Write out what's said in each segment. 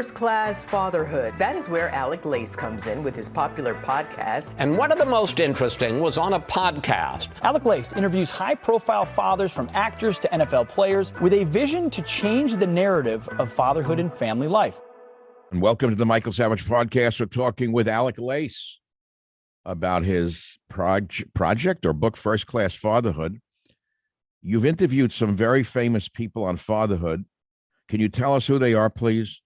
First Class Fatherhood. That is where Alec Lace comes in with his popular podcast. And one of the most interesting was on a podcast. Alec Lace interviews high-profile fathers from actors to NFL players with a vision to change the narrative of fatherhood and family life. And welcome to the Michael Savage Podcast. We're talking with Alec Lace about his project or book, First Class Fatherhood. You've interviewed some very famous people on fatherhood. Can you tell us who they are, please?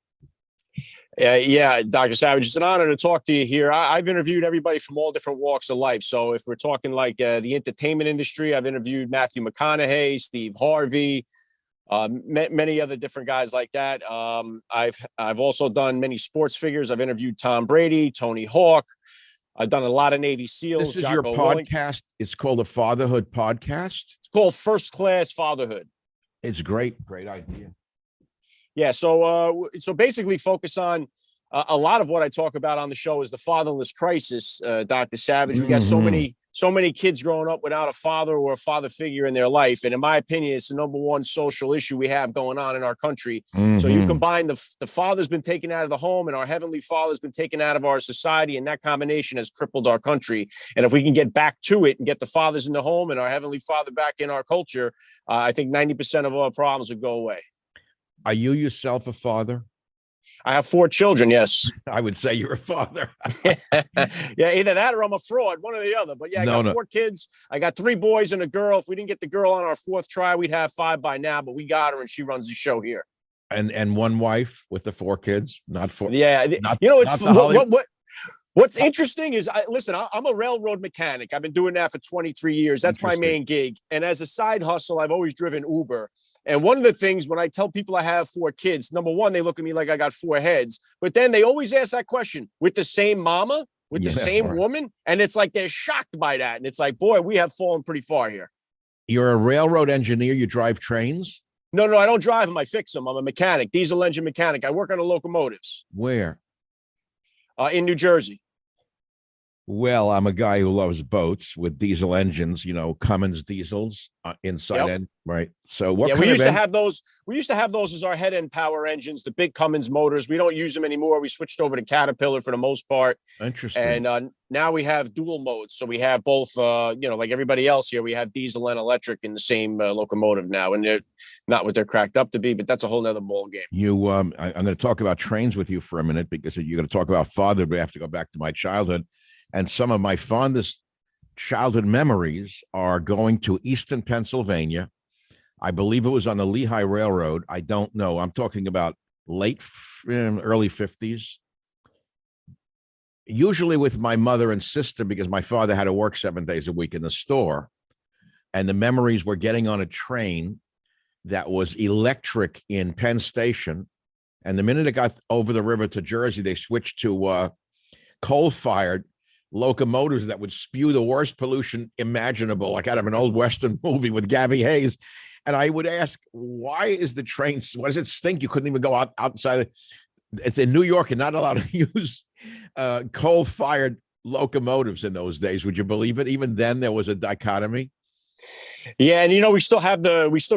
Yeah, Dr. Savage, it's an honor to talk to you here. I've interviewed everybody from all different walks of life. So if we're talking like the entertainment industry, I've interviewed Matthew McConaughey, Steve Harvey, many other different guys like that. I've also done many sports figures. I've interviewed Tom Brady, Tony Hawk. I've done a lot of Navy SEALs. This is your podcast. It's called the Fatherhood Podcast. It's called First Class Fatherhood. It's great idea. Yeah, so basically focus on a lot of what I talk about on the show is the fatherless crisis, Dr. Savage. We got so many kids growing up without a father or a father figure in their life. And in my opinion, it's the number one social issue we have going on in our country. So you combine the father's been taken out of the home and our heavenly father's been taken out of our society, and that combination has crippled our country. And if we can get back to it and get the fathers in the home and our heavenly father back in our culture, I think 90% of our problems would go away. Are you yourself a father? I have 4 children, yes. I would say you're a father. Yeah, either that or I'm a fraud, one or the other. But yeah, I got 4 kids. I got 3 boys and a girl. If we didn't get the girl on our 4th try, we'd have 5 by now, but we got her and she runs the show here. And one wife with the 4 kids, not 4. Yeah, what's interesting is, I'm a railroad mechanic. I've been doing that for 23 years. That's my main gig. And as a side hustle, I've always driven Uber. And one of the things when I tell people I have 4 kids, number one, they look at me like I got 4 heads. But then they always ask that question, with the same mama, with the same woman? And it's like they're shocked by that. And it's like, boy, we have fallen pretty far here. You're a railroad engineer. You drive trains? No, I don't drive them. I fix them. I'm a mechanic, diesel engine mechanic. I work on the locomotives. Where? In New Jersey. Well, I'm a guy who loves boats with diesel engines, Cummins diesels inside end, right? So we used to have those. We used to have those as our head end power engines, the big Cummins motors. We don't use them anymore. We switched over to Caterpillar for the most part. Interesting. And now we have dual modes. So we have both, like everybody else here, we have diesel and electric in the same locomotive now. And they're not what they're cracked up to be, but that's a whole nother ball game. I'm going to talk about trains with you for a minute because you're going to talk about father, but I have to go back to my childhood. And some of my fondest childhood memories are going to Easton, Pennsylvania. I believe it was on the Lehigh Railroad. I don't know. I'm talking about early 50s. Usually with my mother and sister, because my father had to work 7 days a week in the store. And the memories were getting on a train that was electric in Penn Station. And the minute it got over the river to Jersey, they switched to coal-fired locomotives that would spew the worst pollution imaginable, like out of an old Western movie with Gabby Hayes. And I would ask, why is the train, why does it stink? You couldn't even go outside. It's in New York and not allowed to use coal-fired locomotives in those days. Would you believe it? Even then, there was a dichotomy. Yeah, and we still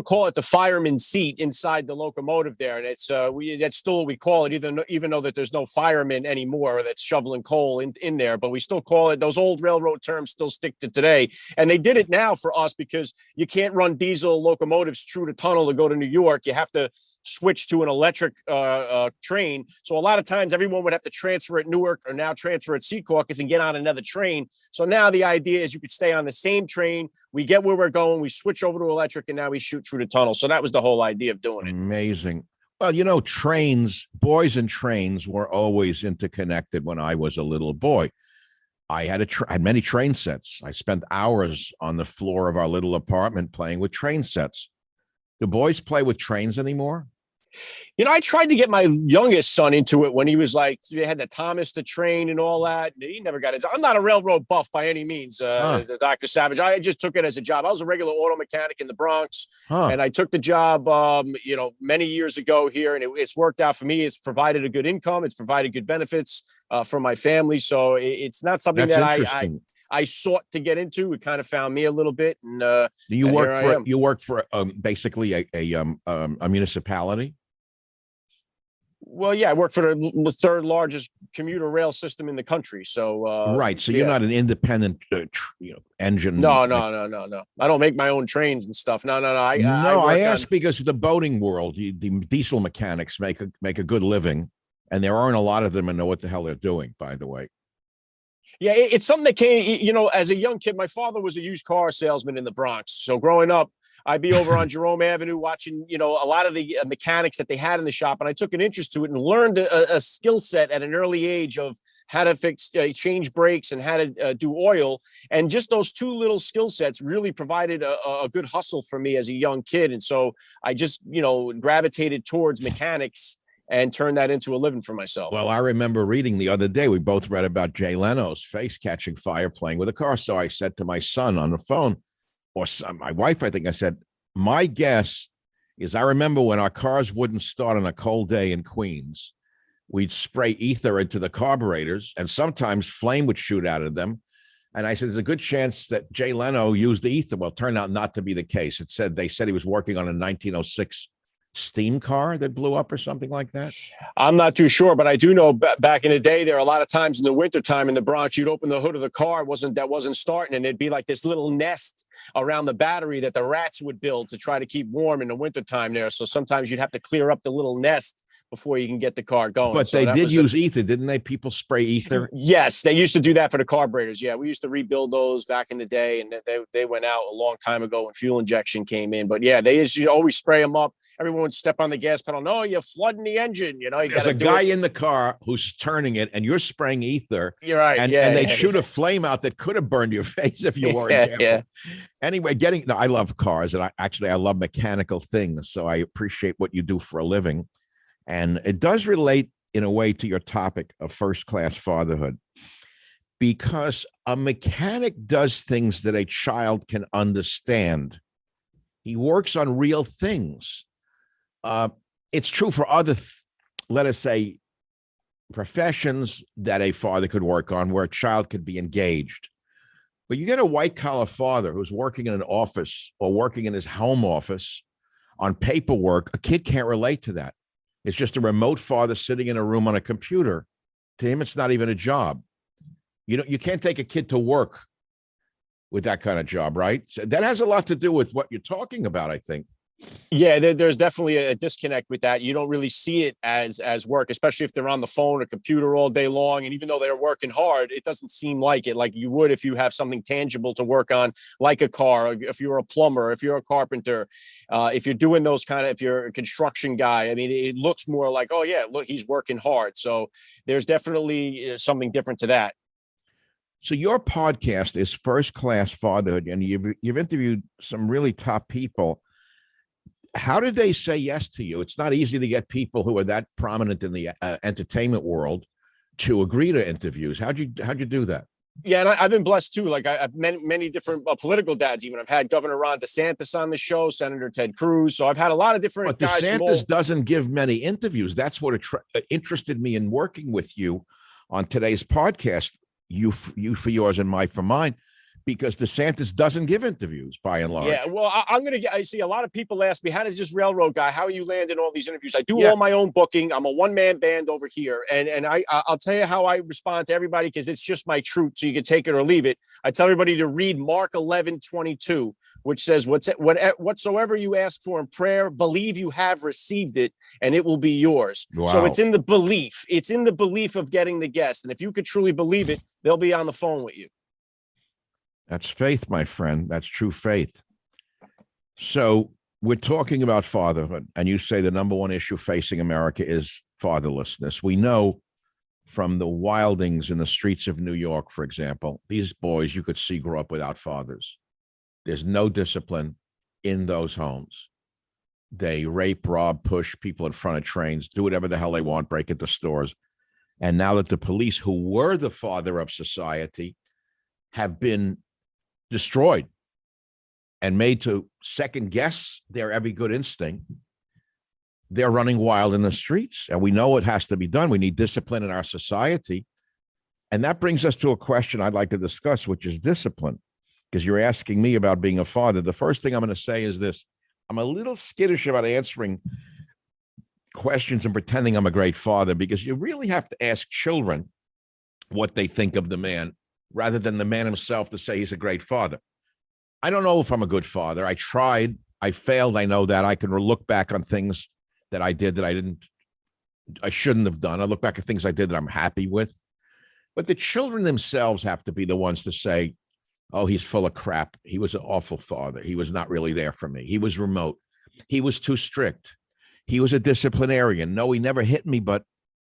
call it the fireman's seat inside the locomotive there, and it's that's still what we call it, even though that there's no fireman anymore that's shoveling coal in there, but we still call it. Those old railroad terms still stick to today, and they did it now for us because you can't run diesel locomotives through the tunnel to go to New York. You have to switch to an electric train. So a lot of times everyone would have to transfer at Newark or now transfer at Secaucus and get on another train. So now the idea is you could stay on the same train. We get where we're going. We switch over to electric, and now we shoot through the tunnel. So that was the whole idea of doing it. Amazing. Well, trains, boys and trains were always interconnected when I was a little boy. I had had many train sets. I spent hours on the floor of our little apartment playing with train sets. Do boys play with trains anymore? I tried to get my youngest son into it when he was like, they had the Thomas the train and all that. He never got into it. I'm not a railroad buff by any means, Dr. Savage. I just took it as a job. I was a regular auto mechanic in the Bronx, and I took the job, many years ago here, and it's worked out for me. It's provided a good income. It's provided good benefits for my family. So it's not something that I sought to get into. It kind of found me a little bit. And you work for basically a municipality? Well, yeah, I work for the third largest commuter rail system in the country. So, Right. So yeah. you're not an independent, engine. No. I don't make my own trains and stuff. No. I No, I work on. ask because the boating world, the diesel mechanics make a good living, and there aren't a lot of them and know what the hell they're doing, by the way. Yeah, it's something that came, as a young kid. My father was a used car salesman in the Bronx. So growing up, I'd be over on Jerome Avenue watching, a lot of the mechanics that they had in the shop. And I took an interest to it and learned a skill set at an early age of how to fix, change brakes and how to do oil. And just those two little skill sets really provided a good hustle for me as a young kid. And so I just, gravitated towards mechanics and turned that into a living for myself. Well, I remember reading the other day, we both read about Jay Leno's face catching fire playing with a car. So I said to my son on the phone, or my wife, I think I said, my guess is I remember when our cars wouldn't start on a cold day in Queens, we'd spray ether into the carburetors and sometimes flame would shoot out of them. And I said, there's a good chance that Jay Leno used the ether. Well, it turned out not to be the case. They said he was working on a 1906 steam car that blew up or something like that. I'm not too sure, but I do know back in the day, there are a lot of times in the wintertime in the Bronx, you'd open the hood of the car, wasn't starting, and there'd be like this little nest around the battery that the rats would build to try to keep warm in the wintertime there. So sometimes you'd have to clear up the little nest before you can get the car going. But so they did use ether, didn't they? People spray ether. Yes, they used to do that for the carburetors. Yeah, we used to rebuild those back in the day, and they went out a long time ago when fuel injection came in. But yeah, they used to always spray them up. Everyone would step on the gas pedal. No, you're flooding the engine. There's a guy in the car who's turning it, and you're spraying ether. You're right. And they'd shoot a flame out that could have burned your face if you weren't careful. Yeah. Anyway, I love cars, and I love mechanical things. So I appreciate what you do for a living. And it does relate in a way to your topic of first-class fatherhood, because a mechanic does things that a child can understand. He works on real things. It's true for other, let us say, professions that a father could work on where a child could be engaged. But you get a white-collar father who's working in an office or working in his home office on paperwork. A kid can't relate to that. It's just a remote father sitting in a room on a computer. To him, it's not even a job. You can't take a kid to work with that kind of job, right? So that has a lot to do with what you're talking about, I think. Yeah, there's definitely a disconnect with that. You don't really see it as work, especially if they're on the phone or computer all day long. And even though they're working hard, it doesn't seem like it, like you would if you have something tangible to work on, like a car, if you're a plumber, if you're a carpenter, if you're doing those if you're a construction guy. I mean, it looks more like, oh yeah, look, he's working hard. So there's definitely something different to that. So your podcast is First Class Fatherhood, and you've interviewed some really top people. How did they say yes to you? It's not easy to get people who are that prominent in the entertainment world to agree to interviews. How'd you do that? Yeah, and I've been blessed too. Like I've many different political dads. Even I've had Governor Ron DeSantis on the show, Senator Ted Cruz. So I've had a lot of different. But DeSantis doesn't give many interviews. That's what interested me in working with you on today's podcast. You for yours and Mike for mine. Because DeSantis doesn't give interviews by and large. Yeah, well, I see a lot of people ask me, how does this railroad guy, how are you landing all these interviews? I do all my own booking. I'm a one-man band over here. And I'll tell you how I respond to everybody, because it's just my truth. So you can take it or leave it. I tell everybody to read Mark 11:22, which says, whatsoever you ask for in prayer, believe you have received it, and it will be yours. Wow. So it's in the belief. It's in the belief of getting the guest. And if you could truly believe it, they'll be on the phone with you. That's faith, my friend. That's true faith. So we're talking about fatherhood, and you say the number one issue facing America is fatherlessness. We know from the wildings in the streets of New York, for example, these boys you could see grow up without fathers. There's no discipline in those homes. They rape, rob, push people in front of trains, do whatever the hell they want, break into stores. And now that the police, who were the father of society, have been destroyed and made to second guess their every good instinct, they're running wild in the streets. And we know it has to be done. We need discipline in our society. And that brings us to a question I'd like to discuss, which is discipline. Because you're asking me about being a father. The first thing I'm going to say is this. I'm a little skittish about answering questions and pretending I'm a great father, because you really have to ask children what they think of the man rather than the man himself to say he's a great father. I don't know if I'm a good father. I tried. I failed. I know that. I can look back on things that I did that I shouldn't have done. I look back at things I did that I'm happy with. But the children themselves have to be the ones to say, oh, he's full of crap. He was an awful father. He was not really there for me. He was remote. He was too strict. He was a disciplinarian. No, he never hit me, but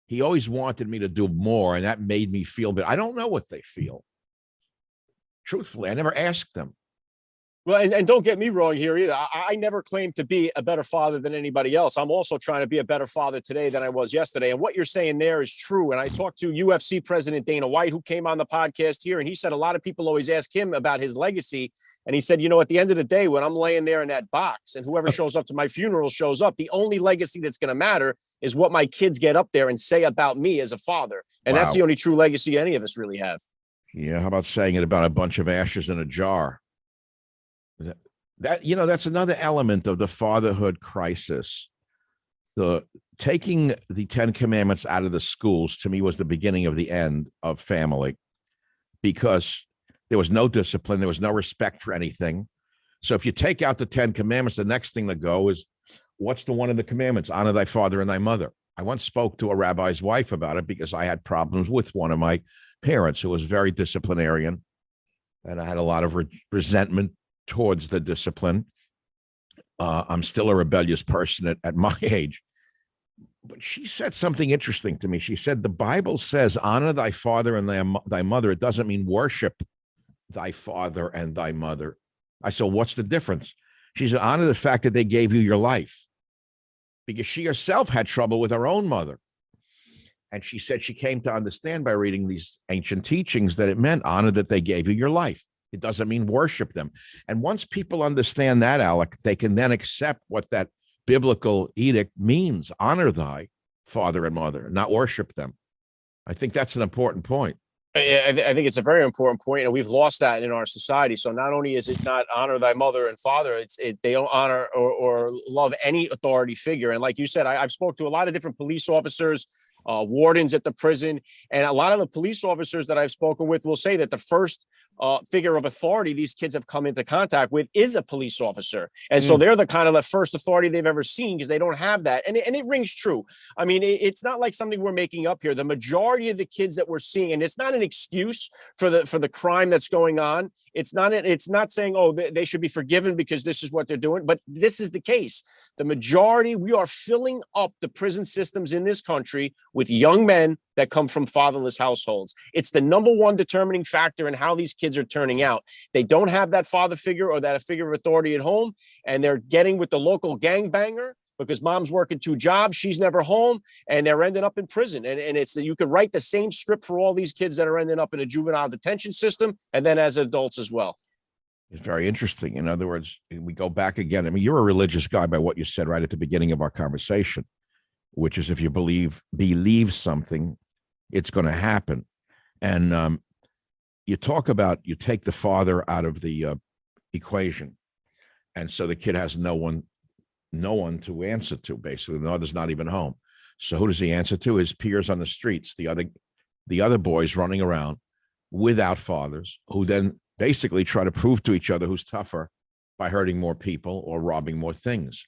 he always wanted me to do more, and that made me feel bad. I don't know what they feel. Truthfully, I never asked them. Well, and don't get me wrong here either. I never claimed to be a better father than anybody else. I'm also trying to be a better father today than I was yesterday. And what you're saying there is true. And I talked to UFC President Dana White, who came on the podcast here, and he said a lot of people always ask him about his legacy. And he said, at the end of the day, when I'm laying there in that box and whoever shows up to my funeral shows up, the only legacy that's going to matter is what my kids get up there and say about me as a father. And That's the only true legacy any of us really have. Yeah. How about saying it about a bunch of ashes in a jar? That's another element of the fatherhood crisis. The taking the 10 Commandments out of the schools, to me, was the beginning of the end of family, because there was no discipline. There was no respect for anything. So if you take out the 10 Commandments, the next thing to go is, what's the one of the commandments? Honor thy father and thy mother. I once spoke to a rabbi's wife about it because I had problems with one of my parents who was very disciplinarian, and I had a lot of resentment towards the discipline. I'm still a rebellious person at my age. But she said something interesting to me. She said, the Bible says, honor thy father and thy mother. It doesn't mean worship thy father and thy mother. I said, what's the difference? She said, honor the fact that they gave you your life. Because she herself had trouble with her own mother. And she said she came to understand by reading these ancient teachings that it meant honor that they gave you your life. It doesn't mean worship them. And once people understand that, Alec, they can then accept what that biblical edict means. Honor thy father and mother, not worship them. I think that's an important point. I think it's a very important point, and we've lost that in our society. So not only is it not honor thy mother and father, they don't honor or love any authority figure. And like you said, I've spoke to a lot of different police officers, wardens at the prison, and a lot of the police officers that I've spoken with will say that the first figure of authority these kids have come into contact with is a police officer. And so they're the kind of the first authority they've ever seen, because they don't have that. And it rings true. I mean, it's not like something we're making up here. The majority of the kids that we're seeing, and it's not an excuse for the crime that's going on. It's not saying, oh, they should be forgiven because this is what they're doing. But this is the case. The majority, we are filling up the prison systems in this country with young men that come from fatherless households. It's the number one determining factor in how these kids are turning out. They don't have that father figure or that figure of authority at home, and they're getting with the local gangbanger because mom's working 2 jobs, she's never home, and they're ending up in prison. And it's that you could write the same script for all these kids that are ending up in a juvenile detention system, and then as adults as well. It's very interesting. In other words, we go back again. I mean, you're a religious guy by what you said right at the beginning of our conversation, which is if you believe something, it's going to happen. And you talk about, you take the father out of the equation. And so the kid has no one to answer to, basically. The mother's not even home. So who does he answer to? His peers on the streets, the other boys running around without fathers, who then basically try to prove to each other who's tougher by hurting more people or robbing more things.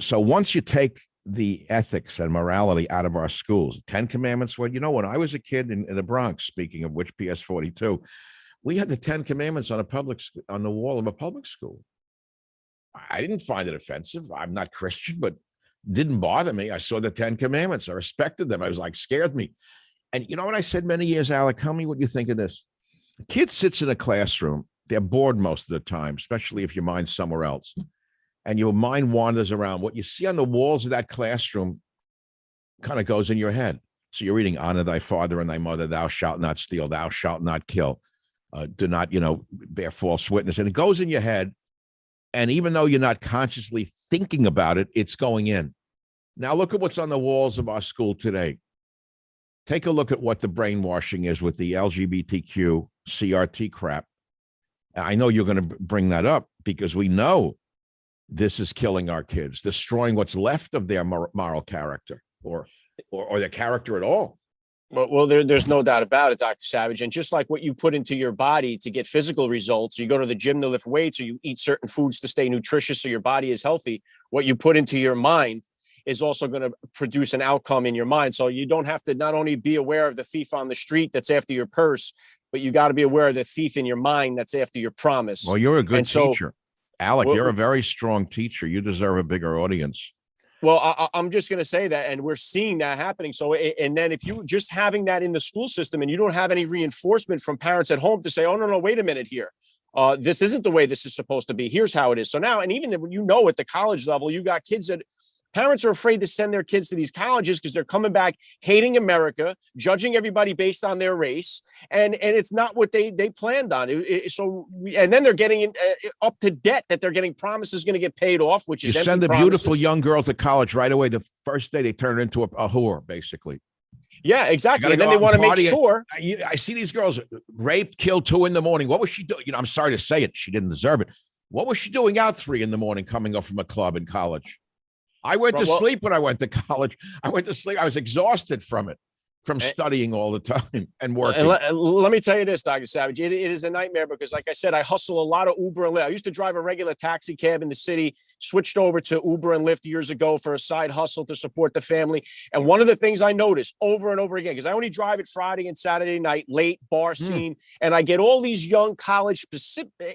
So once you take the ethics and morality out of our schools, 10 Commandments, when I was a kid in the Bronx, speaking of which, PS 42, we had the 10 Commandments on the wall of a public school. I didn't find it offensive. I'm not Christian, but it didn't bother me. I saw the 10 Commandments. I respected them. I was like, scared me. And you know what I said many years, Alec? Tell me what you think of this. A kid sits in a classroom. They're bored most of the time, especially if your mind's somewhere else. And your mind wanders around. What you see on the walls of that classroom kind of goes in your head. So you're reading, honor thy father and thy mother, thou shalt not steal, thou shalt not kill, do not, bear false witness. And it goes in your head. And even though you're not consciously thinking about it, it's going in. Now look at what's on the walls of our school today. Take a look at what the brainwashing is with the LGBTQ CRT crap. I know you're going to bring that up because we know this is killing our kids, destroying what's left of their moral character or their character at all. Well, there's no doubt about it, Dr. Savage. And just like what you put into your body to get physical results, you go to the gym to lift weights, or you eat certain foods to stay nutritious so your body is healthy, what you put into your mind is also going to produce an outcome in your mind. So you don't have to not only be aware of the thief on the street that's after your purse, but you got to be aware of the thief in your mind that's after your promise. Well, you're a good teacher. Alec, you're a very strong teacher. You deserve a bigger audience. Well, I'm just going to say that, and we're seeing that happening. So, and then if you just having that in the school system and you don't have any reinforcement from parents at home to say, oh, no, wait a minute here. This isn't the way this is supposed to be. Here's how it is. So now, and even when at the college level, you got kids that parents are afraid to send their kids to these colleges because they're coming back hating America, judging everybody based on their race, and it's not what they planned on. And then they're getting up to debt that they're getting promises going to get paid off, which is you send a beautiful young girl to college right away. The first day they turn her into a whore, basically. Yeah, exactly. And then they want to make sure. I see these girls raped, killed 2 a.m. What was she doing? I'm sorry to say it. She didn't deserve it. What was she doing out 3 a.m. coming up from a club in college? I went to sleep when I went to college. I went to sleep. I was exhausted from it, from studying all the time and working. And let me tell you this, Dr. Savage, it is a nightmare because, like I said, I hustle a lot of Uber and Lyft. I used to drive a regular taxi cab in the city, switched over to Uber and Lyft years ago for a side hustle to support the family. And one of the things I noticed over and over again, because I only drive it Friday and Saturday night, late bar scene, and I get all these young college,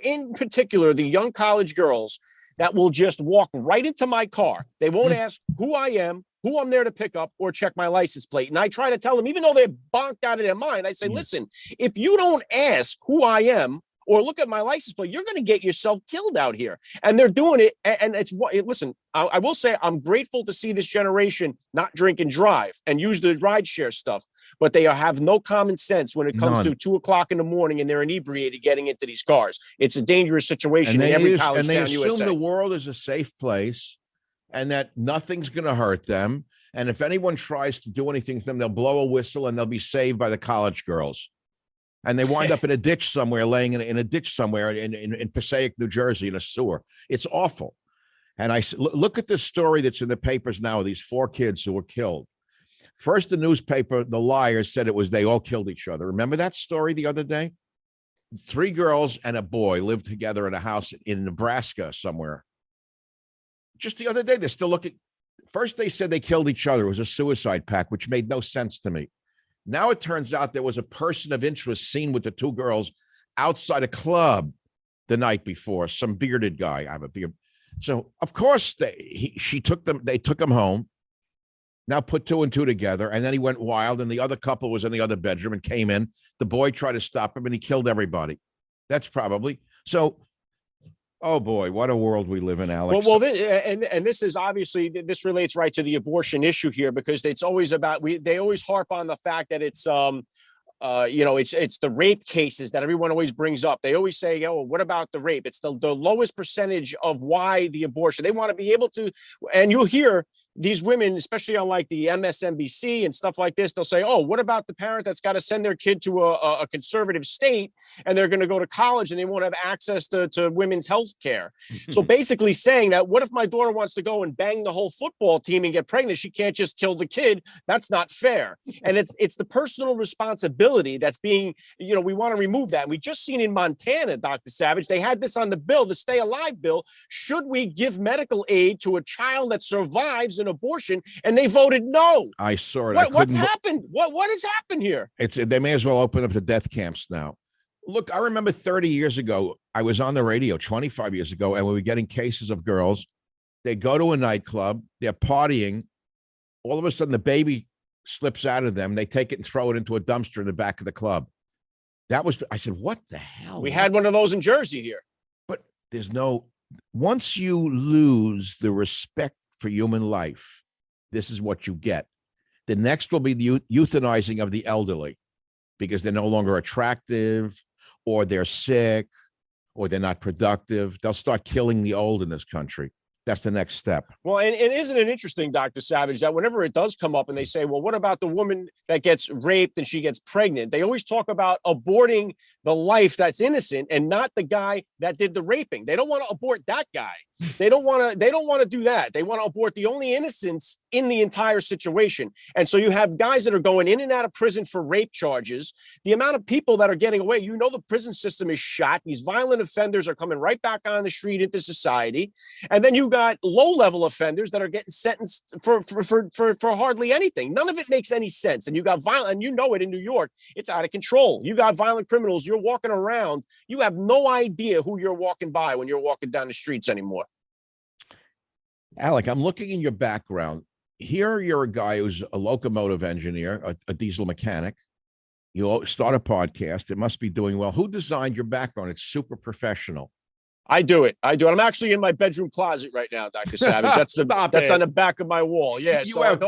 in particular, the young college girls that will just walk right into my car. They won't ask who I am, who I'm there to pick up, or check my license plate. And I try to tell them, even though they're bonked out of their mind, I say, listen, if you don't ask who I am or look at my license plate, you're going to get yourself killed out here. And they're doing it. And it's what, listen, I will say I'm grateful to see this generation not drink and drive and use the rideshare stuff, but they have no common sense when it comes to 2 o'clock in the morning and they're inebriated getting into these cars. It's a dangerous situation in every college town USA. And they assume the world is a safe place and that nothing's going to hurt them. And if anyone tries to do anything to them, they'll blow a whistle and they'll be saved by the college girls. And they wind up in a ditch somewhere, laying in a ditch somewhere in Passaic, New Jersey, in a sewer. It's awful. And I look at this story that's in the papers now, these 4 kids who were killed. First, the newspaper, the Liars, said they all killed each other. Remember that story the other day? 3 girls and a boy lived together in a house in Nebraska somewhere. Just the other day, they're still looking. First, they said they killed each other. It was a suicide pact, which made no sense to me. Now it turns out there was a person of interest seen with the 2 girls outside a club the night before. Some bearded guy. I have a beard. So of course they took him home. Now put 2 and 2 together, and then he went wild. And the other couple was in the other bedroom and came in. The boy tried to stop him, and he killed everybody. That's probably so. Oh boy, what a world we live in, Alex. Well, and this is obviously, this relates right to the abortion issue here, because it's always about, they always harp on the fact that it's it's the rape cases that everyone always brings up. They always say, oh, what about the rape? It's the lowest percentage of why the abortion. They want to be able to, and you'll hear these women, especially on like the MSNBC and stuff like this, they'll say, oh, what about the parent that's got to send their kid to a conservative state and they're going to go to college and they won't have access to women's health care? So basically saying that, what if my daughter wants to go and bang the whole football team and get pregnant? She can't just kill the kid. That's not fair. And it's the personal responsibility that's being, we want to remove that. We just seen in Montana, Dr. Savage, they had this on the bill, the Stay Alive bill. Should we give medical aid to a child that survives an abortion? And they voted no. I saw it. What's happened? What has happened here? They may as well open up the death camps now. Look, I remember 30 years ago, I was on the radio 25 years ago, and we were getting cases of girls. They go to a nightclub, they're partying. All of a sudden, the baby slips out of them. They take it and throw it into a dumpster in the back of the club. I said, what the hell? We had one of those in Jersey here. But once you lose the respect for human life, this is what you get. The next will be the euthanizing of the elderly because they're no longer attractive, or they're sick, or they're not productive. They'll start killing the old in this country. That's the next step. Well, and isn't it interesting, Dr. Savage, that whenever it does come up and they say, well, what about the woman that gets raped and she gets pregnant? They always talk about aborting the life that's innocent and not the guy that did the raping. They don't want to abort that guy. They don't want to do that. They want to abort the only innocents in the entire situation. And so you have guys that are going in and out of prison for rape charges. The amount of people that are getting away, the prison system is shot. These violent offenders are coming right back on the street into society. And then you got low-level offenders that are getting sentenced for hardly anything. None of it makes any sense. And you got violent, and it in New York, it's out of control. You got violent criminals. You're walking around. You have no idea who you're walking by when you're walking down the streets anymore. Alec, I'm looking in your background. Here you're a guy who's a locomotive engineer, a diesel mechanic. You start a podcast. It must be doing well. Who designed your background? It's super professional. I do it. I'm actually in my bedroom closet right now, Dr. Savage. That's on the back of my wall. Yeah. You have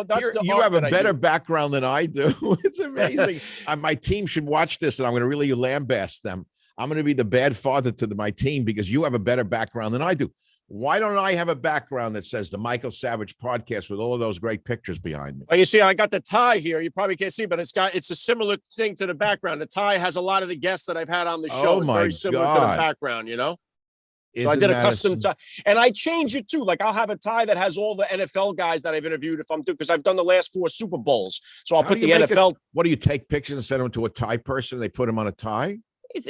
a better background than I do. It's amazing. My team should watch this, and I'm going to really lambast them. I'm going to be the bad father to my team because you have a better background than I do. Why don't I have a background that says the Michael Savage podcast with all of those great pictures behind me? Well, you see, I got the tie here. You probably can't see, but it's a similar thing to the background. The tie has a lot of the guests that I've had on the show. Oh, it's very similar to the background, So I did a custom tie, and I change it too. Like I'll have a tie that has all the NFL guys that I've interviewed if I'm doing, because I've done the last 4 Super Bowls. So I'll put the NFL. What do you take pictures and send them to a tie person? They put them on a tie? It's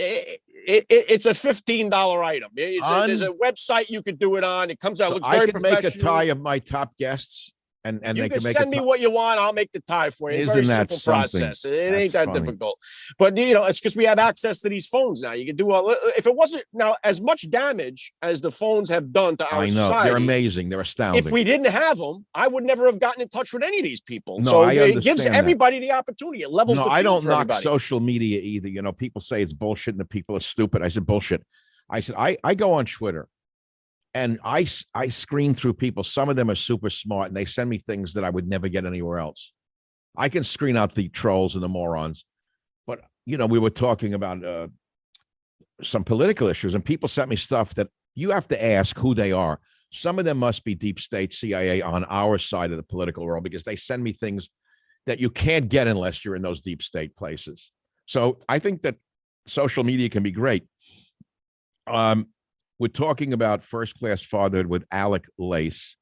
a $15 item. There's a website you could do it on. It comes out, looks very professional. I can make a tie of my top guests, and you they can make send me what you want. I'll make the tie for you. It's a very simple process. It ain't that difficult. But it's because we have access to these phones now. You can do if it wasn't now as much damage as the phones have done to our society. They're amazing. They're astounding. If we didn't have them, I would never have gotten in touch with any of these people. No, so it gives everybody the opportunity. It levels the field. I don't for knock everybody. social media either. People say it's bullshit and the people are stupid. I said bullshit. I said I go on Twitter. And I screen through people. Some of them are super smart, and they send me things that I would never get anywhere else. I can screen out the trolls and the morons. But, we were talking about some political issues, and people sent me stuff that you have to ask who they are. Some of them must be deep state CIA on our side of the political world, because they send me things that you can't get unless you're in those deep state places. So I think that social media can be great. We're talking about First Class Fatherhood with Alec Lace.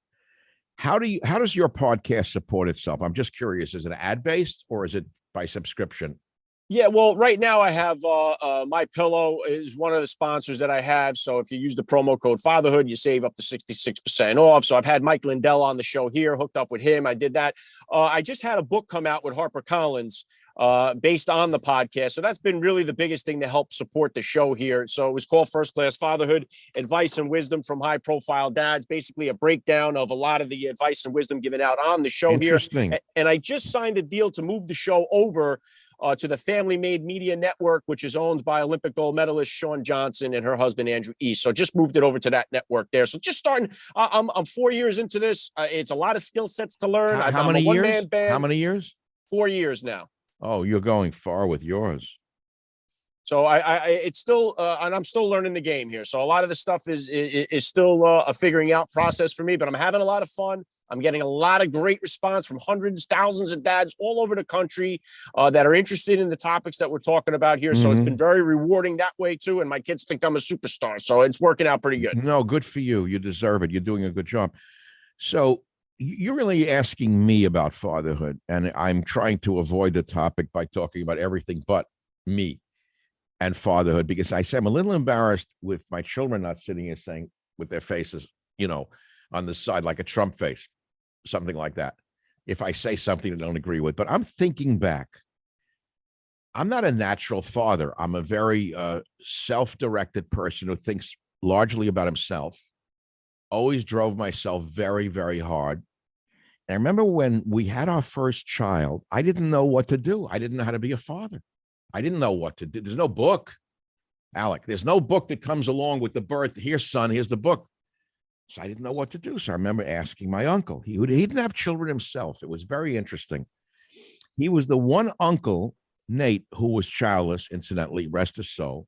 How does your podcast support itself? I'm just curious. Is it ad based or is it by subscription? Yeah, well, right now I have My Pillow is one of the sponsors that I have. So if you use the promo code Fatherhood, you save up to 66% off. So I've had Mike Lindell on the show here, hooked up with him. I did that. I just had a book come out with HarperCollins based on the podcast. So that's been really the biggest thing to help support the show here. So it was called First Class Fatherhood, Advice and Wisdom from High Profile Dads, basically a breakdown of a lot of the advice and wisdom given out on the show here. And I just signed a deal to move the show over to the Family Made Media Network, which is owned by Olympic gold medalist Shawn Johnson and her husband, Andrew East. So just moved it over to that network there. So just starting, I'm 4 years into this. It's a lot of skill sets to learn. How many years? How many years? 4 years now. Oh, you're going far with yours. So it's still, and I'm still learning the game here. So a lot of the stuff is still a figuring out process for me, but I'm having a lot of fun. I'm getting a lot of great response from hundreds, thousands of dads all over the country that are interested in the topics that we're talking about here. So it's been very rewarding that way too. And my kids think I'm a superstar. So it's working out pretty good. No, good for you. You deserve it. You're doing a good job. So you're really asking me about fatherhood, and I'm trying to avoid the topic by talking about everything but me and fatherhood, because I say I'm a little embarrassed with my children not sitting here saying with their faces, on the side, like a Trump face, something like that, if I say something I don't agree with. But I'm thinking back. I'm not a natural father. I'm a very self-directed person who thinks largely about himself. Always drove myself very, very hard. And I remember when we had our first child, I didn't know what to do. I didn't know how to be a father. I didn't know what to do. There's no book, Alec. There's no book that comes along with the birth. Here's son, here's the book. So I didn't know what to do. So I remember asking my uncle. He didn't have children himself. It was very interesting. He was the one uncle, Nate, who was childless, incidentally, rest his soul.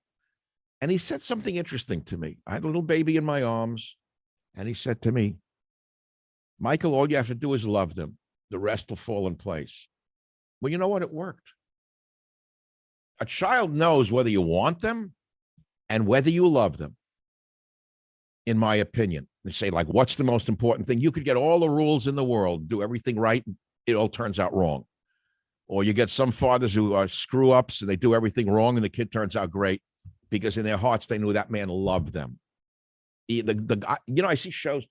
And he said something interesting to me. I had a little baby in my arms. And he said to me, Michael, all you have to do is love them. The rest will fall in place. Well, you know what? It worked. A child knows whether you want them and whether you love them. in my opinion. They say, like, what's the most important thing? You could get all the rules in the world, do everything right, and it all turns out wrong. Or you get some fathers who are screw ups and they do everything wrong and the kid turns out great because in their hearts they knew that man loved them. I see shows.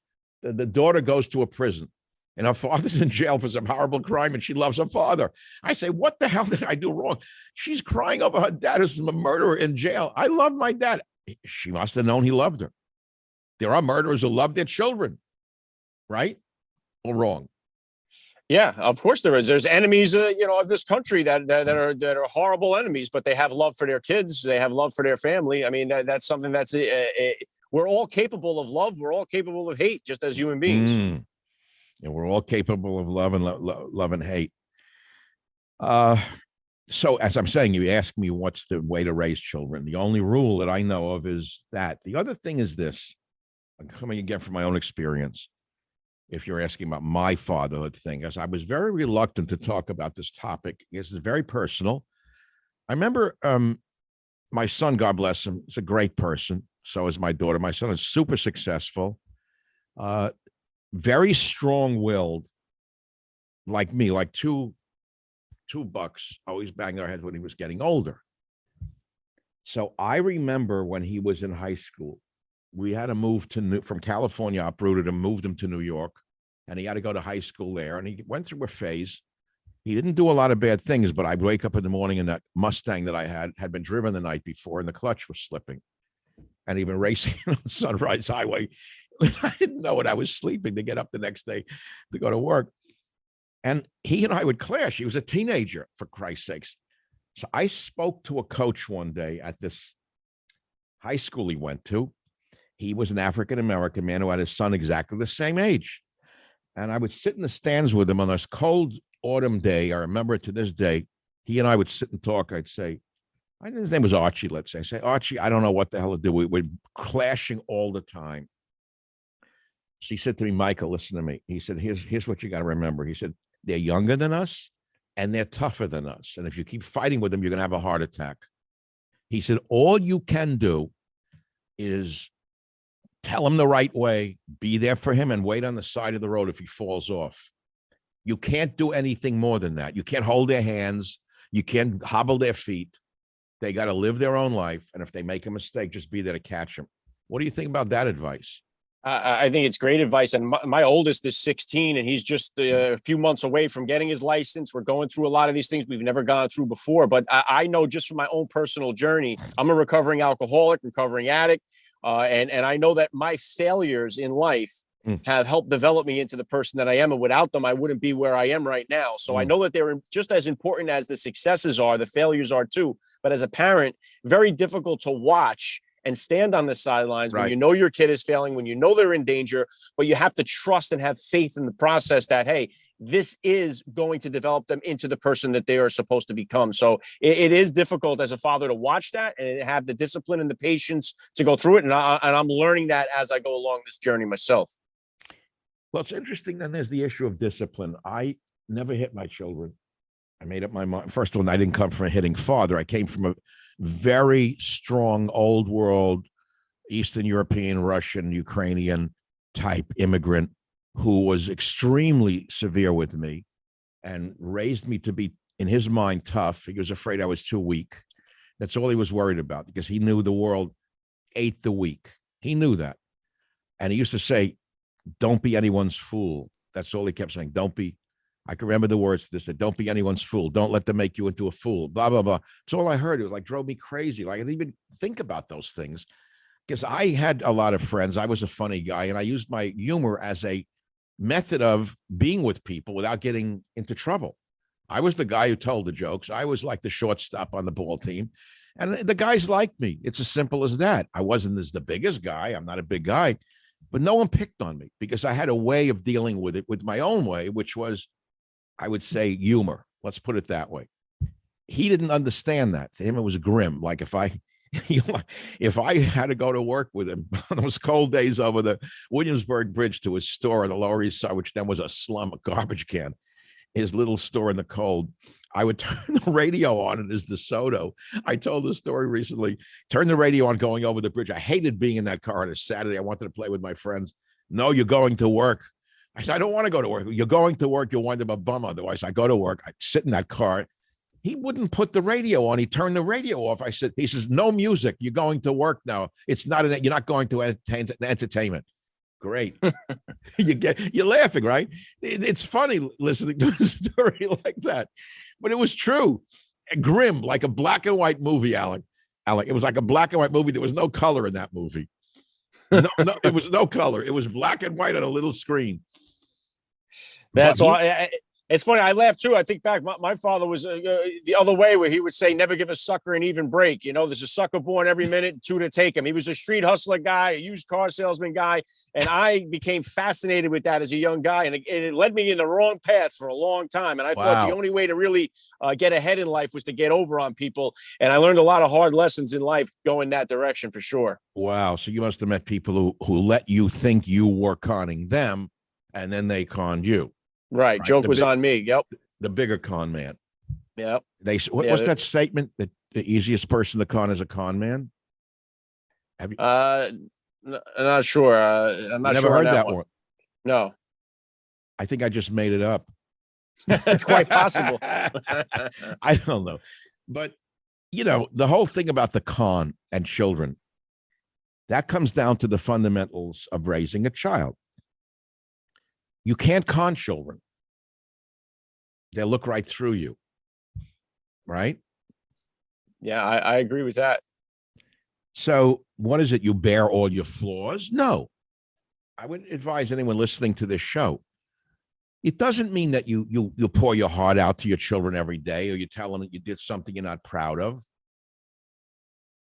The daughter goes to a prison and her father's in jail for some horrible crime and she loves her father. I say, what the hell did I do wrong? She's crying over her dad who's a murderer in jail. I love my dad. She must have known he loved her. There are murderers who love their children, right? Or wrong? Yeah, of course there is. There's enemies, of this country that are horrible enemies, but they have love for their kids. They have love for their family. I mean, that's something that's we're all capable of love. We're all capable of hate, just as human beings. And we're all capable of love and hate. So as I'm saying, you ask me what's the way to raise children. The only rule that I know of is that. The other thing is this. I'm coming again from my own experience. If you're asking about my fatherhood thing, as I was very reluctant to talk about this topic, because it's very personal. I remember my son, God bless him, is a great person. So is my daughter. My son is super successful, very strong-willed, like me, like two bucks, always banged their heads when he was getting older. So I remember when he was in high school, we had to move from California, uprooted him, moved him to New York, and he had to go to high school there. And he went through a phase. He didn't do a lot of bad things, but I'd wake up in the morning and that Mustang that I had been driven the night before and the clutch was slipping. And he'd been racing on Sunrise Highway. I didn't know it. I was sleeping to get up the next day to go to work. And he and I would clash. He was a teenager, for Christ's sakes. So I spoke to a coach one day at this high school he went to. He was an African-American man who had his son exactly the same age. And I would sit in the stands with him on this cold autumn day. I remember it to this day. He and I would sit and talk. I'd say, his name was Archie, let's say. I say, Archie, I don't know what the hell to do. We're clashing all the time. So he said to me, Michael, listen to me. He said, here's what you got to remember. He said, they're younger than us and they're tougher than us. And if you keep fighting with them, you're going to have a heart attack. He said, all you can do is tell him the right way, be there for him, and wait on the side of the road if he falls off. You can't do anything more than that. You can't hold their hands. You can't hobble their feet. They got to live their own life. And if they make a mistake, just be there to catch them. What do you think about that advice? I think it's great advice. And my oldest is 16 and he's just a few months away from getting his license. We're going through a lot of these things we've never gone through before. But I know just from my own personal journey, I'm a recovering alcoholic, recovering addict. And I know that my failures in life have helped develop me into the person that I am. And without them, I wouldn't be where I am right now. So I know that they're just as important as the successes are. The failures are too. But as a parent, very difficult to watch and stand on the sidelines when you know your kid is failing, when you know they're in danger, but you have to trust and have faith in the process that, hey, this is going to develop them into the person that they are supposed to become. So it is difficult as a father to watch that and have the discipline and the patience to go through it. And I'm learning that as I go along this journey myself. Well, it's interesting. Then there's the issue of discipline. I never hit my children. I made up my mind. First of all, I didn't come from a hitting father. I came from a very strong old world, Eastern European, Russian, Ukrainian type immigrant who was extremely severe with me and raised me to be, in his mind, tough. He was afraid I was too weak. That's all he was worried about because he knew the world ate the weak. He knew that. And he used to say, don't be anyone's fool. That's all he kept saying. Don't be. I can remember the words to this, that don't be anyone's fool. Don't let them make you into a fool, blah, blah, blah. So all I heard, it was like, drove me crazy. Like I didn't even think about those things because I had a lot of friends. I was a funny guy and I used my humor as a method of being with people without getting into trouble. I was the guy who told the jokes. I was like the shortstop on the ball team. And the guys liked me. It's as simple as that. I wasn't the biggest guy. I'm not a big guy, but no one picked on me because I had a way of dealing with it with my own way, which was, I would say, humor. Let's put it that way. He didn't understand that. To him, it was grim. Like if I had to go to work with him on those cold days over the Williamsburg Bridge to his store on the Lower East Side, which then was a slum, a garbage can, his little store in the cold, I would turn the radio on. It is DeSoto. I told the story recently. Turn the radio on going over the bridge. I hated being in that car on a Saturday. I wanted to play with my friends. No, you're going to work. I said, I don't want to go to work. You're going to work. You'll wind up a bum otherwise. I go to work. I sit in that car. He wouldn't put the radio on. He turned the radio off. He says, no music. You're going to work now. It's not, you're not going to entertainment. Great. You're laughing, right? It's funny listening to a story like that, but it was true. Grim, like a black and white movie, Alec. It was like a black and white movie. There was no color in that movie. No, it was no color. It was black and white on a little screen. That's all. It's funny. I laugh too. I think back. My father was the other way, where he would say, "Never give a sucker an even break." You know, there's a sucker born every minute, two to take him. He was a street hustler guy, a used car salesman guy, and I became fascinated with that as a young guy, and it led me in the wrong path for a long time. And I thought the only way to really get ahead in life was to get over on people. And I learned a lot of hard lessons in life going that direction for sure. Wow. So you must have met people who let you think you were conning them, and then they conned you. Right. Joke was on me. Yep. The bigger con man. Yep. What was that statement that the easiest person to con is a con man? Have you? I'm not sure. I'm not never sure heard that one. No. I think I just made it up. That's quite possible. I don't know. But, the whole thing about the con and children, that comes down to the fundamentals of raising a child. You can't con children. They'll look right through you. Right? Yeah, I agree with that. So what is it? You bear all your flaws? No. I would advise anyone listening to this show. It doesn't mean that you pour your heart out to your children every day, or you tell them that you did something you're not proud of.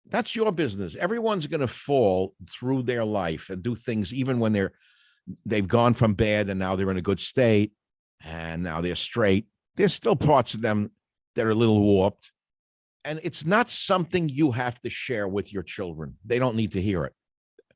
That's your business. Everyone's going to fall through their life and do things even when they've gone from bad and now they're in a good state and now they're straight. There's still parts of them that are a little warped. And it's not something you have to share with your children. They don't need to hear it.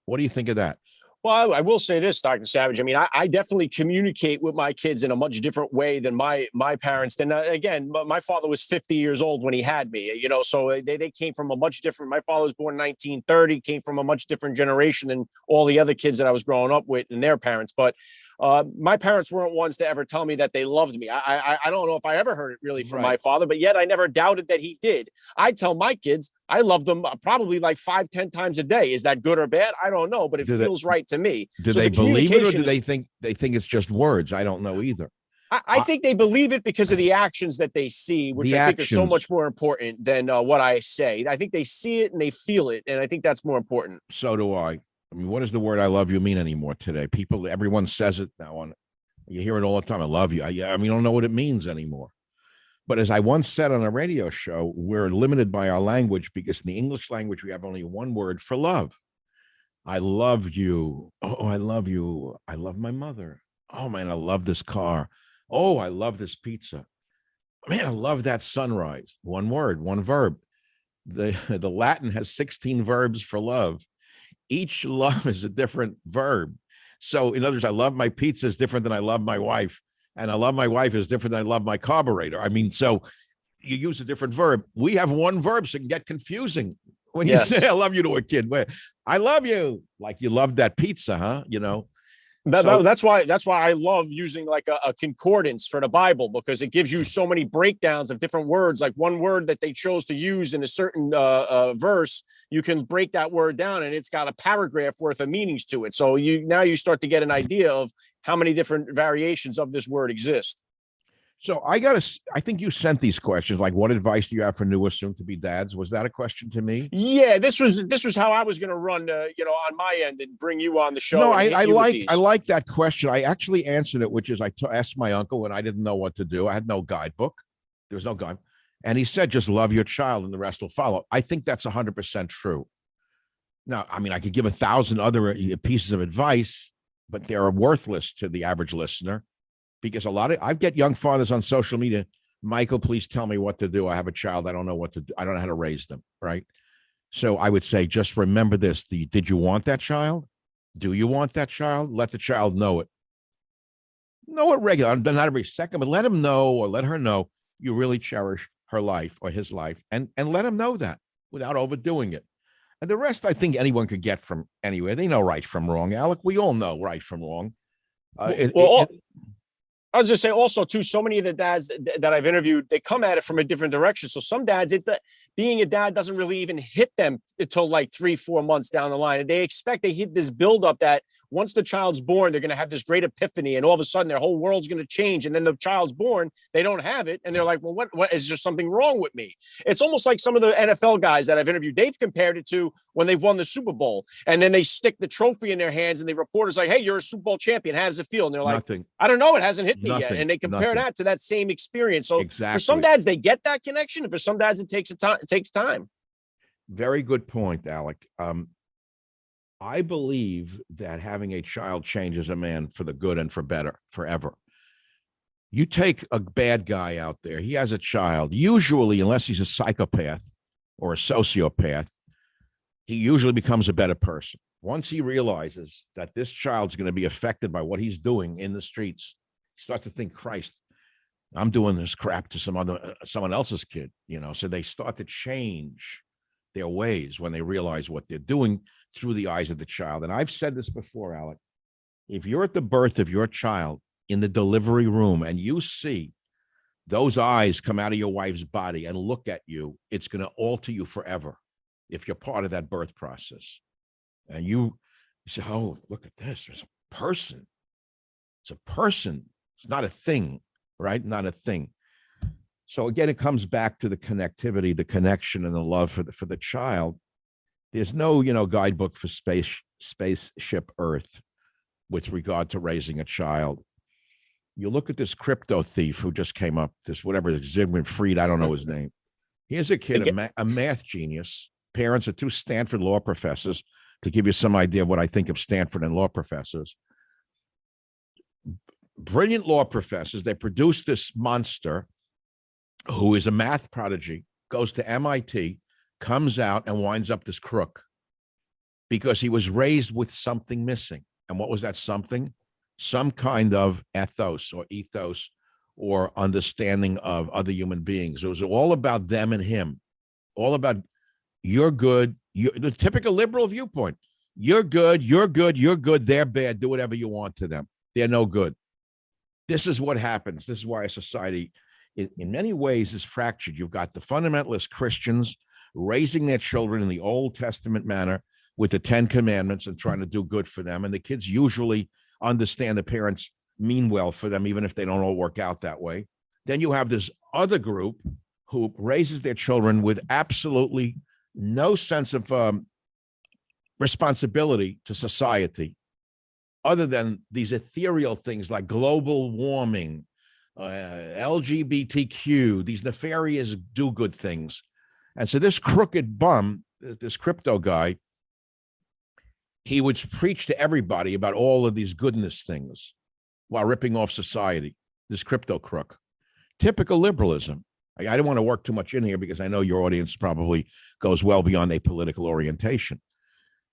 What do you think of that? Well, I will say this, Dr. Savage. I mean, I definitely communicate with my kids in a much different way than my parents did. Again, my father was 50 years old when he had me, so they came from a much different, my father was born in 1930, came from a much different generation than all the other kids that I was growing up with and their parents. But my parents weren't ones to ever tell me that they loved me. I don't know if I ever heard it really from my father, but yet I never doubted that he did. I tell my kids I love them probably like 5-10 times a day. Is that good or bad? I don't know, but it feels right to me. Do they believe it, or do they think it's just words? I don't know either. I think they believe it because of the actions that they see, which I think are so much more important than what I say. I think they see it and they feel it, and I think that's more important. So do I. I mean, what does the word "I love you" mean anymore today? Everyone says it now. You hear it all the time. I love you. I don't know what it means anymore. But as I once said on a radio show, we're limited by our language because in the English language, we have only one word for love. I love you. Oh, I love you. I love my mother. Oh, man, I love this car. Oh, I love this pizza. Man, I love that sunrise. One word, one verb. The Latin has 16 verbs for love. Each love is a different verb. So in other words, I love my pizza is different than I love my wife. And I love my wife is different than I love my carburetor. I mean, so you use a different verb. We have one verb, so it can get confusing. When you say I love you to a kid, I love you, like you love that pizza, huh? That's why I love using like a concordance for the Bible, because it gives you so many breakdowns of different words. Like one word that they chose to use in a certain verse, you can break that word down and it's got a paragraph worth of meanings to it. So you start to get an idea of how many different variations of this word exist. So I think you sent these questions, like what advice do you have for new or soon to be dads? Was that a question to me? Yeah, this was how I was going to run, on my end and bring you on the show. No, I like that question. I actually answered it, which is I asked my uncle and I didn't know what to do. I had no guidebook. There was no guide. And he said, just love your child and the rest will follow. I think that's 100% true. Now, I mean, I could give 1,000 other pieces of advice, but they're worthless to the average listener. Because I get young fathers on social media, Michael, please tell me what to do. I have a child. I don't know what to do. I don't know how to raise them. Right. So I would say, just remember this. Did you want that child? Do you want that child? Let the child know it. Know it regularly, not every second, but let him know or let her know. you really cherish her life or his life, and let him know that without overdoing it. And the rest, I think anyone could get from anywhere. They know right from wrong, Alec. We all know right from wrong. I was just saying also too, so many of the dads that I've interviewed, they come at it from a different direction. So some dads, being a dad doesn't really even hit them until like 3-4 months down the line. And they hit this buildup that once the child's born, they're going to have this great epiphany, and all of a sudden their whole world's going to change. And then the child's born, they don't have it. And they're like, well, what is there something wrong with me? It's almost like some of the NFL guys that I've interviewed, they've compared it to when they've won the Super Bowl, and then they stick the trophy in their hands and the reporter's like, hey, you're a Super Bowl champion. How does it feel? And they're like, Nothing. I don't know. It hasn't hit me Nothing. yet. And they compare that to that same experience. So exactly. For some dads, they get that connection. And for some dads, it takes time. Very good point, Alec. I believe that having a child changes a man for the good and for better forever. You take a bad guy out there, he has a child, usually, unless he's a psychopath or a sociopath, he usually becomes a better person. Once he realizes that this child's going to be affected by what he's doing in the streets, he starts to think, Christ, I'm doing this crap to someone else's kid, so they start to change their ways when they realize what they're doing through the eyes of the child. And I've said this before, Alec, if you're at the birth of your child in the delivery room and you see those eyes come out of your wife's body and look at you, it's going to alter you forever if you're part of that birth process. And you say, oh, look at this. There's a person. It's a person. It's not a thing, right? Not a thing. So again, it comes back to the connectivity, the connection, and the love for the child. There's no, guidebook for spaceship Earth with regard to raising a child. You look at this crypto thief who just came up, this whatever, Zygmunt Fried, I don't know his name. Here's a kid, a math genius. Parents are 2 Stanford law professors, to give you some idea of what I think of Stanford and law professors. Brilliant law professors. They produce this monster who is a math prodigy, goes to MIT, comes out and winds up this crook because he was raised with something missing. And what was that something? Some kind of ethos or understanding of other human beings. It was all about them and him, all about you're good. The typical liberal viewpoint. You're good, they're bad, do whatever you want to them. They're no good. This is what happens. This is why a society, in many ways, is fractured. You've got the fundamentalist Christians raising their children in the Old Testament manner with the 10 Commandments and trying to do good for them. And the kids usually understand the parents mean well for them, even if they don't all work out that way. Then you have this other group who raises their children with absolutely no sense of responsibility to society, other than these ethereal things like global warming, LGBTQ, these nefarious do-good things. And so this crooked bum, this crypto guy, he would preach to everybody about all of these goodness things while ripping off society, this crypto crook. Typical liberalism. I don't want to work too much in here because I know your audience probably goes well beyond a political orientation.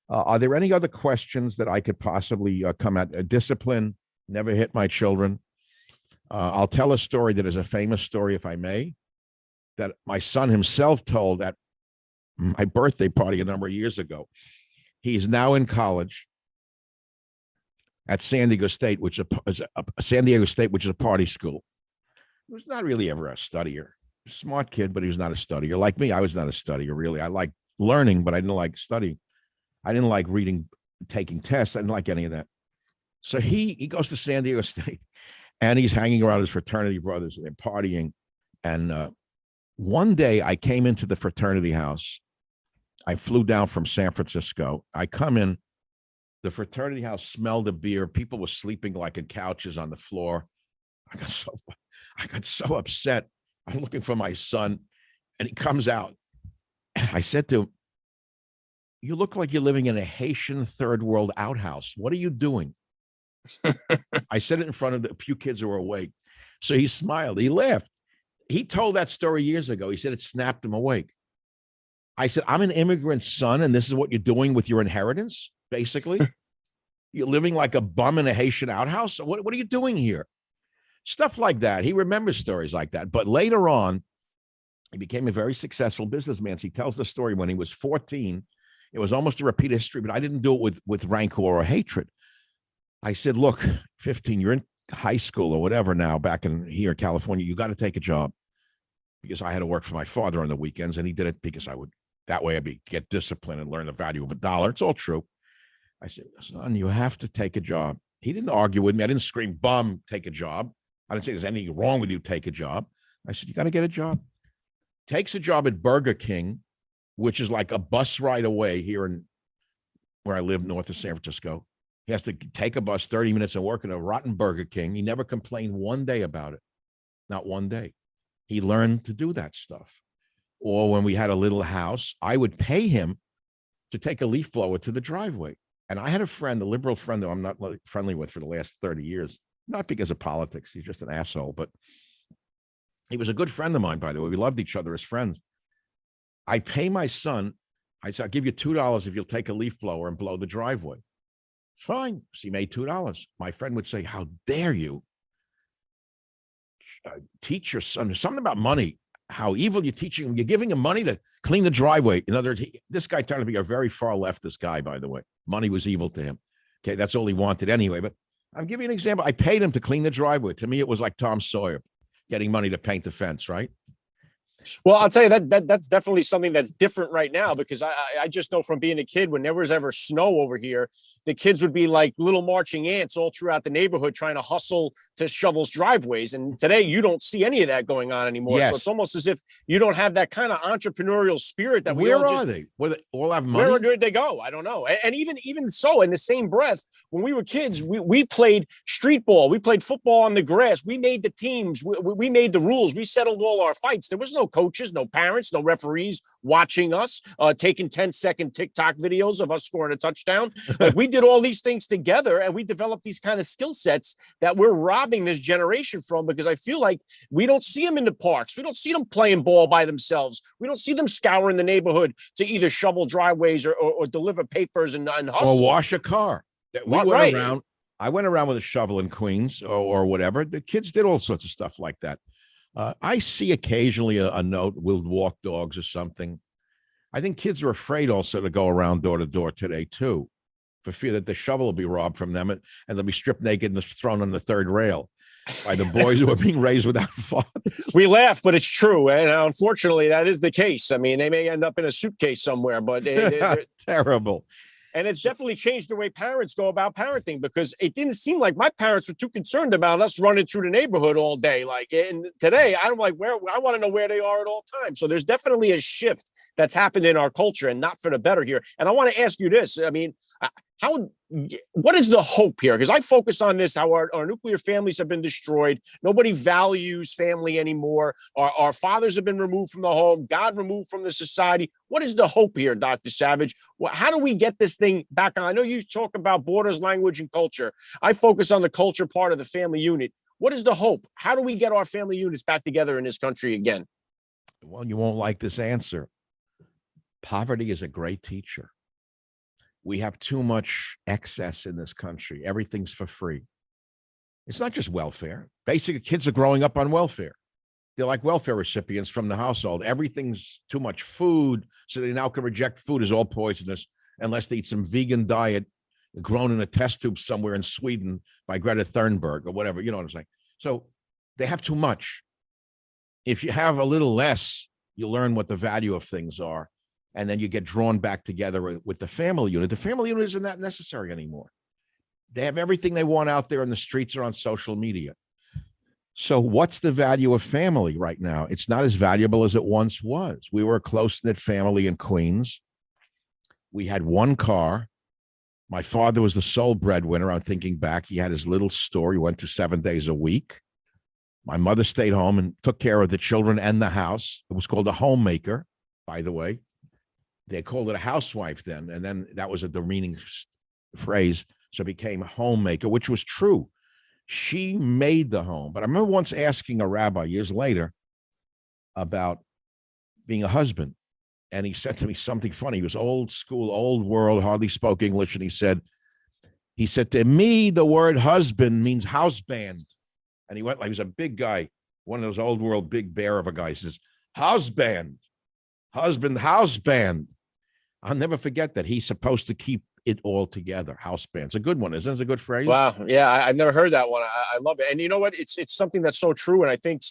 Are there any other questions that I could possibly come at? Discipline, never hit my children. I'll tell a story that is a famous story, if I may, that my son himself told at my birthday party a number of years ago. He's now in college at San Diego State, which is a party school. He was not really ever a studier. Smart kid, but he was not a studier. Like me, I was not a studier, really. I liked learning, but I didn't like studying. I didn't like reading, taking tests. I didn't like any of that. So he goes to San Diego State, and he's hanging around his fraternity brothers. They're partying. And one day I came into the fraternity house. I flew down from San Francisco. I come in. The fraternity house smelled of beer. People were sleeping like in couches on the floor. I got so upset. I'm looking for my son, and he comes out. And I said to him, you look like you're living in a Haitian third world outhouse. What are you doing? I said it in front of a few kids who were awake. So he smiled. He laughed. He told that story years ago. He said it snapped him awake. I said, I'm an immigrant son, and this is what you're doing with your inheritance, basically? You're living like a bum in a Haitian outhouse? What are you doing here? Stuff like that. He remembers stories like that. But later on, he became a very successful businessman. So he tells the story when he was 14. It was almost a repeat history, but I didn't do it with rancor or hatred. I said, look, 15, you're in high school or whatever now, back in here in California, you got to take a job, because I had to work for my father on the weekends, and he did it because that way I'd get disciplined and learn the value of $1. It's all true. I said, son, you have to take a job. He didn't argue with me. I didn't scream, bum, take a job. I didn't say there's anything wrong with you, take a job. I said, you got to get a job. Takes a job at Burger King, which is like a bus ride away here in where I live, north of San Francisco. He has to take a bus 30 minutes and work in a rotten Burger King. He never complained one day about it. Not one day. He learned to do that stuff. Or when we had a little house, I would pay him to take a leaf blower to the driveway. And I had a friend, a liberal friend that I'm not friendly with for the last 30 years, not because of politics. He's just an asshole, but he was a good friend of mine, by the way. We loved each other as friends. I pay my son. I said, I'll give you $2 if you'll take a leaf blower and blow the driveway. Fine. So he made $2. My friend would say, how dare you teach your son something about money, how evil you're teaching him. You're giving him money to clean the driveway. In other words, this guy turned to be a very far leftist guy, by the way. Money was evil to him. Okay, that's all he wanted anyway. But I'm giving you an example. I paid him to clean the driveway. To me, it was like Tom Sawyer getting money to paint the fence, right? Well, I'll tell you that's definitely something that's different right now, because I just know from being a kid, when there was ever snow over here, the kids would be like little marching ants all throughout the neighborhood trying to hustle to shovel driveways. And today you don't see any of that going on anymore. Yes. So it's almost as if you don't have that kind of entrepreneurial spirit that we Where all are just, they? Where they all have money? where did they go? I don't know. And even so, in the same breath, when we were kids, we played street ball. We played football on the grass. We made the teams. We made the rules. We settled all our fights. There was no coaches, no parents, no referees watching us, taking 10-second TikTok videos of us scoring a touchdown. Like, we did all these things together, and we developed these kind of skill sets that we're robbing this generation from, because I feel like we don't see them in the parks. We don't see them playing ball by themselves. We don't see them scouring the neighborhood to either shovel driveways or deliver papers and hustle. Or wash a car. We went Right. around. I went around with a shovel in Queens or whatever. The kids did all sorts of stuff like that. I see occasionally a note, we'll walk dogs or something. I think kids are afraid also to go around door to door today, too, for fear that the shovel will be robbed from them and they'll be stripped naked and thrown on the third rail by the boys who are being raised without fathers. We laugh, but it's true. And unfortunately, that is the case. I mean, they may end up in a suitcase somewhere, but Terrible. And it's definitely changed the way parents go about parenting, because it didn't seem like my parents were too concerned about us running through the neighborhood all day. Like, and today, I'm like, I want to know where they are at all times. So there's definitely a shift that's happened in our culture, and not for the better here. And I want to ask you this. I mean, what is the hope here? Because I focus on this, how our nuclear families have been destroyed. Nobody values family anymore. Our fathers have been removed from the home, God removed from the society. What is the hope here, Dr. Savage? How do we get this thing back on? I know you talk about borders, language, and culture. I focus on the culture part of the family unit. What is the hope? How do we get our family units back together in this country again? Well, you won't like this answer. Poverty is a great teacher. We have too much excess in this country. Everything's for free. It's not just welfare. Basically, kids are growing up on welfare. They're like welfare recipients from the household. Everything's too much food, so they now can reject food as all poisonous unless they eat some vegan diet grown in a test tube somewhere in Sweden by Greta Thunberg or whatever. You know what I'm saying? So they have too much. If you have a little less, you learn what the value of things are. And then you get drawn back together with the family unit. The family unit isn't that necessary anymore. They have everything they want out there in the streets or on social media. So what's the value of family right now? It's not as valuable as it once was. We were a close-knit family in Queens. We had one car. My father was the sole breadwinner. I'm thinking back. He had his little store. He went to 7 days a week. My mother stayed home and took care of the children and the house. It was called a homemaker, by the way. They called it a housewife then, and then that was a demeaning phrase, so it became a homemaker, which was true. She made the home. But I remember once asking a rabbi years later about being a husband, and he said to me something funny. He was old school, old world, hardly spoke English, and he said, to me, the word husband means house band. And he went like, he was a big guy, one of those old world big bear of a guy. He says, house band, husband, house band. I'll never forget that. He's supposed to keep it all together. House band. It's a good one, isn't it? It's a good phrase. Wow. Yeah, I've never heard that one. I love it. And you know what? It's something that's so true. And I think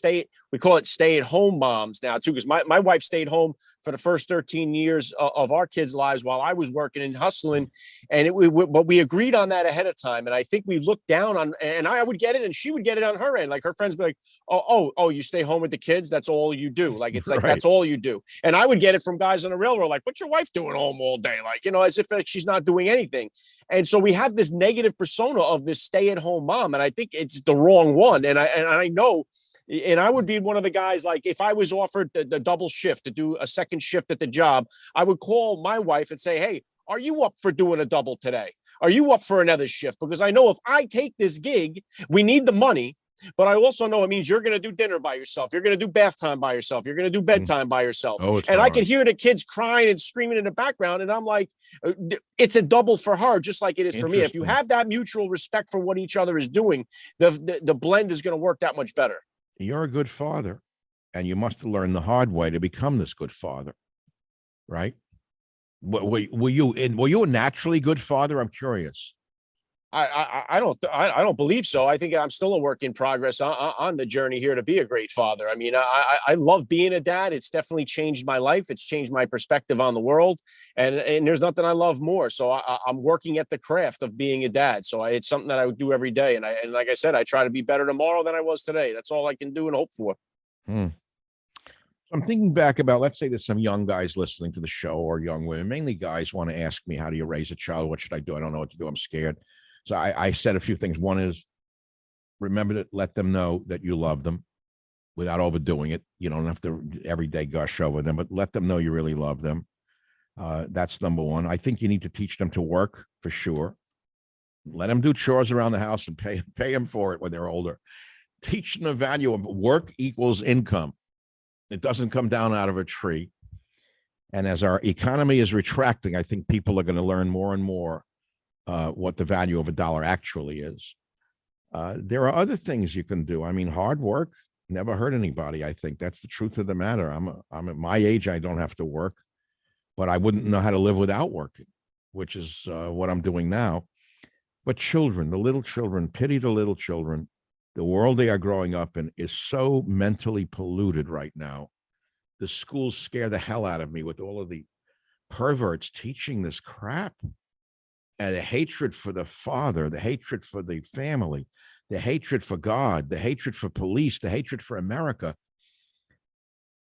we call it stay-at-home moms now too, because my wife stayed home for the first 13 years of our kids' lives while I was working and hustling. And but we agreed on that ahead of time. And I think we looked down on, and I would get it and she would get it on her end. Like her friends would be like, oh, you stay home with the kids. That's all you do. Like, it's like, Right. that's all you do. And I would get it from guys on the railroad. Like, what's your wife doing home all day? Like, as if like, she's not doing anything. And so we have this negative persona of this stay-at-home mom. And I think it's the wrong one. And I know, and I would be one of the guys, like if I was offered the double shift to do a second shift at the job, I would call my wife and say, hey, are you up for doing a double today? Are you up for another shift? Because I know if I take this gig, we need the money. But I also know it means you're going to do dinner by yourself. You're going to do bath time by yourself. You're going to do bedtime by yourself. Oh, it's and hard. I can hear the kids crying and screaming in the background. And I'm like, it's a double for her, just like it is for me. If you Interesting. have that mutual respect for what each other is doing, the blend is going to work that much better. You're a good father, and you must have learned the hard way to become this good father, right? Were you a naturally good father? I'm curious. I don't believe so. I think I'm still a work in progress on the journey here to be a great father. I mean, I love being a dad. It's definitely changed my life. It's changed my perspective on the world, and there's nothing I love more. So I'm working at the craft of being a dad. So it's something that I would do every day. And like I said, I try to be better tomorrow than I was today. That's all I can do and hope for. I'm thinking back about, let's say there's some young guys listening to the show, or young women, mainly guys, want to ask me, how do you raise a child? What should I do? I don't know what to do. I'm scared. So I said a few things. One is, remember to let them know that you love them without overdoing it. You don't have to every day gush over them, but let them know you really love them. That's number one. I think you need to teach them to work for sure. Let them do chores around the house and pay them for it when they're older. Teach them the value of work equals income. It doesn't come down out of a tree. And as our economy is retracting, I think people are going to learn more and more what the value of a dollar actually is. There are other things you can do. I mean, hard work never hurt anybody. I think that's the truth of the matter. I'm at my age, I don't have to work, but I wouldn't know how to live without working, which is what I'm doing now. But children, the little children, pity the little children. The world they are growing up in is so mentally polluted right now. The schools scare the hell out of me with all of the perverts teaching this crap. And the hatred for the father, the hatred for the family, the hatred for God, the hatred for police, the hatred for America.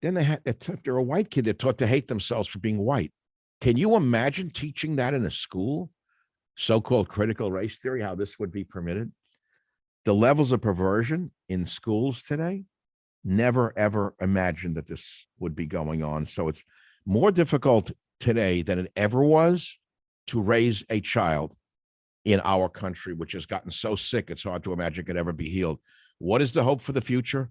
Then they're a white kid, they're taught to hate themselves for being white. Can you imagine teaching that in a school? So-called critical race theory, how this would be permitted? The levels of perversion in schools today, never, ever imagined that this would be going on. So it's more difficult today than it ever was to raise a child in our country, which has gotten so sick, it's hard to imagine it could ever be healed. What is the hope for the future?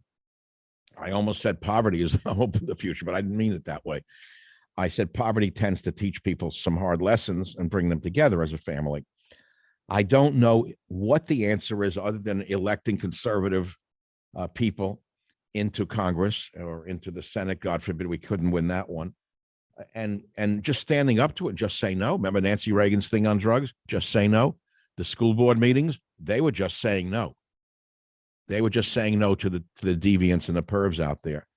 I almost said poverty is the hope for the future, but I didn't mean it that way. I said poverty tends to teach people some hard lessons and bring them together as a family. I don't know what the answer is other than electing conservative people into Congress or into the Senate. God forbid we couldn't win that one. And just standing up to it, just say no. Remember Nancy Reagan's thing on drugs? Just say no. The school board meetings, they were just saying no. They were just saying no to the deviants and the pervs out there.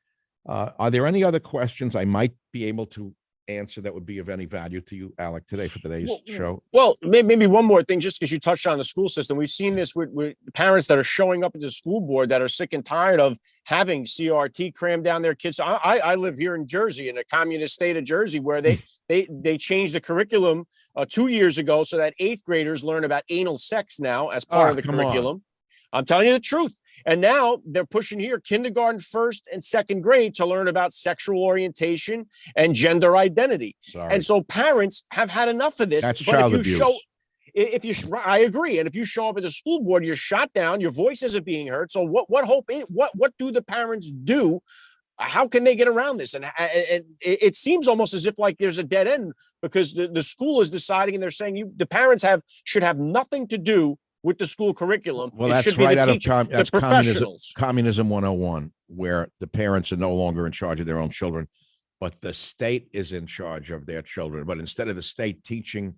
Are there any other questions I might be able to answer that would be of any value to you, Alec, today for today's show? Well, maybe one more thing, just because you touched on the school system. We've seen this with parents that are showing up at the school board that are sick and tired of having CRT crammed down their kids. I live here in Jersey, in a communist state of Jersey, where they changed the curriculum 2 years ago so that 8th graders learn about anal sex now as part of the curriculum. I'm telling you the truth. And now they're pushing here kindergarten, 1st and 2nd grade to learn about sexual orientation and gender identity. Sorry. And so parents have had enough of this. That's but child if you abuse. I agree. And if you show up at the school board, you're shot down, your voice isn't being heard. So what hope, what do the parents do? How can they get around this? And it seems almost as if like there's a dead end, because the school is deciding, and they're saying the parents should have nothing to do with the school curriculum. Well, it that's should be right the out of teacher, the that's professionals. communism 101, where the parents are no longer in charge of their own children, but the state is in charge of their children. But instead of the state teaching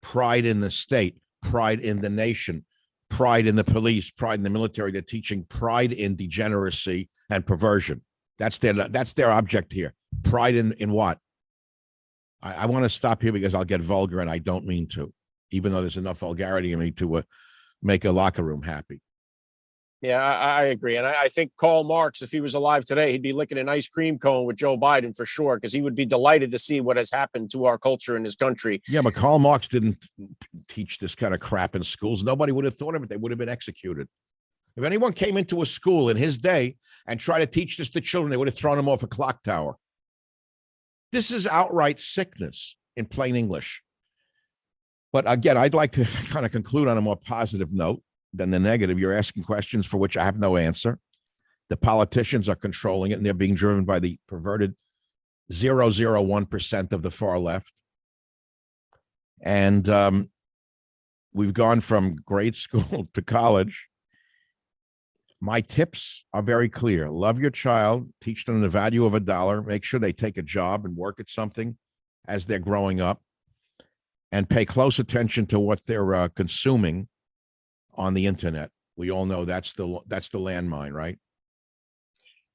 pride in the state, pride in the nation, pride in the police, pride in the military, they're teaching pride in degeneracy and perversion. That's their object here. Pride in what? I want to stop here because I'll get vulgar, and I don't mean to, even though there's enough vulgarity in me to make a locker room happy. Yeah, I agree. And I think Karl Marx, if he was alive today, he'd be licking an ice cream cone with Joe Biden for sure, because he would be delighted to see what has happened to our culture in this country. Yeah, but Karl Marx didn't teach this kind of crap in schools. Nobody would have thought of it. They would have been executed. If anyone came into a school in his day and tried to teach this to children, they would have thrown him off a clock tower. This is outright sickness in plain English. But again, I'd like to kind of conclude on a more positive note than the negative. You're asking questions for which I have no answer. The politicians are controlling it, and they're being driven by the perverted 0.001% of the far left. And we've gone from grade school to college. My tips are very clear. Love your child, teach them the value of $1, make sure they take a job and work at something as they're growing up, and pay close attention to what they're consuming on the internet. We all know that's the landmine, right?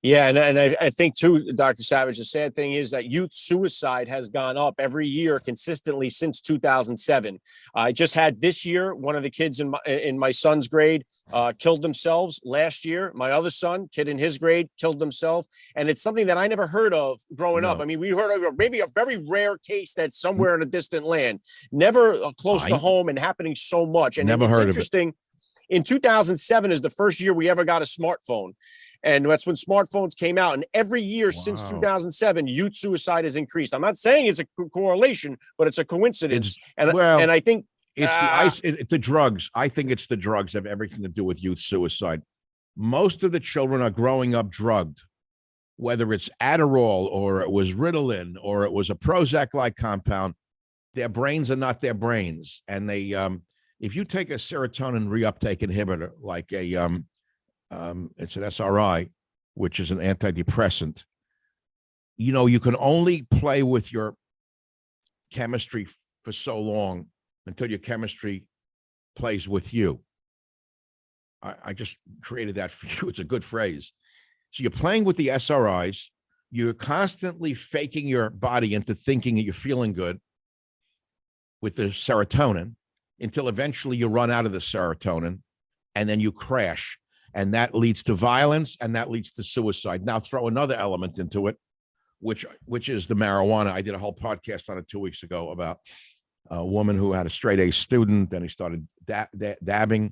Yeah, and I think too, Dr. Savage, the sad thing is that youth suicide has gone up every year consistently since 2007. I just had this year, one of the kids in my son's grade killed themselves. Last year, my other son, kid in his grade, killed himself. And it's something that I never heard of growing up. I mean, we heard of maybe a very rare case that's somewhere in a distant land, never close to home and happening so much. And never heard interesting. Of it. In 2007 is the first year we ever got a smartphone. And that's when smartphones came out. And every year since 2007, youth suicide has increased. I'm not saying it's a correlation, but it's a coincidence. And I think it's the drugs. I think it's the drugs have everything to do with youth suicide. Most of the children are growing up drugged, whether it's Adderall or it was Ritalin or it was a Prozac-like compound. Their brains are not their brains. And they, if you take a serotonin reuptake inhibitor, like it's an SRI, which is an antidepressant, you can only play with your chemistry for so long until your chemistry plays with you. I just created that for you. It's a good phrase. So you're playing with the SRIs. You're constantly faking your body into thinking that you're feeling good with the serotonin until eventually you run out of the serotonin and then you crash. And that leads to violence, and that leads to suicide. Now throw another element into it, which is the marijuana. I did a whole podcast on it 2 weeks ago about a woman who had a straight A student. Then he started dabbing,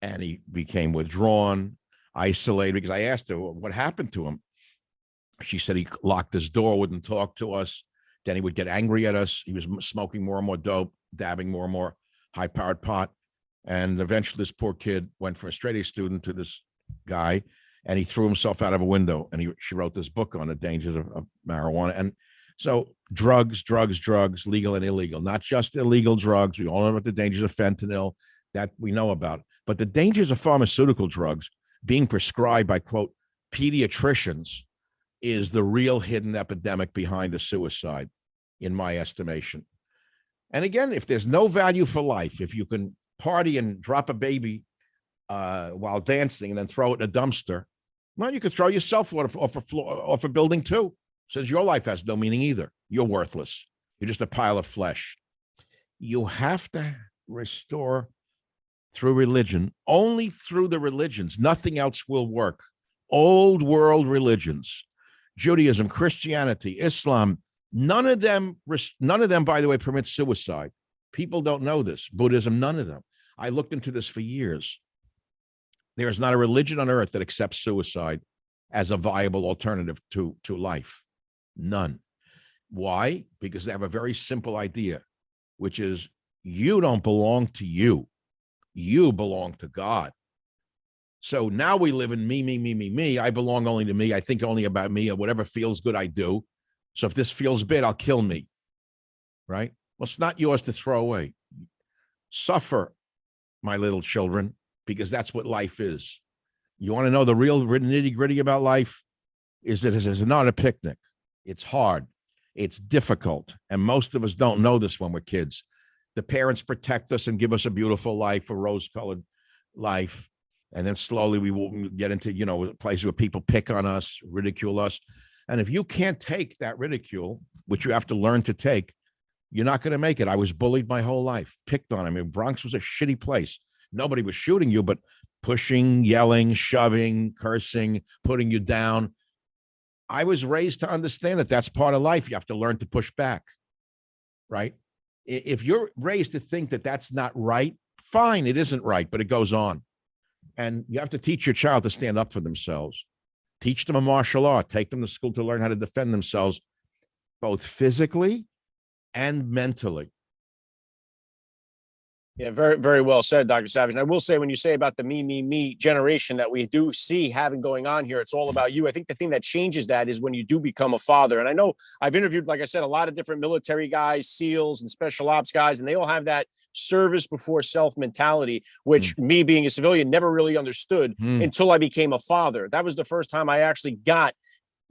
and he became withdrawn, isolated, because I asked her what happened to him. She said he locked his door, wouldn't talk to us. Then he would get angry at us. He was smoking more and more dope, dabbing more and more high-powered pot. And eventually this poor kid went from a straight A student to this guy, and he threw himself out of a window. And she wrote this book on the dangers of marijuana. And so drugs, legal and illegal, not just illegal drugs. We all know about the dangers of fentanyl that we know about, but the dangers of pharmaceutical drugs being prescribed by, quote, pediatricians is the real hidden epidemic behind the suicide, in my estimation. And again, if there's no value for life, if you can party and drop a baby while dancing and then throw it in a dumpster, well, you could throw yourself off a building too. Says your life has no meaning either. You're worthless. You're just a pile of flesh. You have to restore through religion. Only through the religions. Nothing else will work. Old world religions, Judaism, Christianity, Islam, none of them, by the way, permit suicide. People don't know this. Buddhism, none of them. I looked into this for years. There is not a religion on earth that accepts suicide as a viable alternative to life. None. Why? Because they have a very simple idea, which is you don't belong to you. You belong to God. So now we live in me. I belong only to me. I think only about me, or whatever feels good I do. So if this feels bad, I'll kill me. Right? Well, it's not yours to throw away. Suffer my little children, because that's what life is. You want to know the real nitty gritty about life? Is that it is not a picnic. It's hard. It's difficult. And most of us don't know this when we're kids. The parents protect us and give us a beautiful life, a rose-colored life. And then slowly we will get into, a place where people pick on us, ridicule us. And if you can't take that ridicule, which you have to learn to take, you're not going to make it. I was bullied my whole life, picked on. I mean, Bronx was a shitty place. Nobody was shooting you, but pushing, yelling, shoving, cursing, putting you down. I was raised to understand that that's part of life. You have to learn to push back, right? If you're raised to think that that's not right, fine, it isn't right, but it goes on. And you have to teach your child to stand up for themselves. Teach them a martial art. Take them to school to learn how to defend themselves, both physically and mentally. Yeah, very, very well said, Dr. Savage. And I will say, when you say about the me generation that we do see having going on here, it's all about you. I think the thing that changes that is when you do become a father. And I know I've interviewed, like I said, a lot of different military guys, SEALs and special ops guys, and they all have that service before self mentality, which me being a civilian never really understood until I became a father. That was the first time I actually got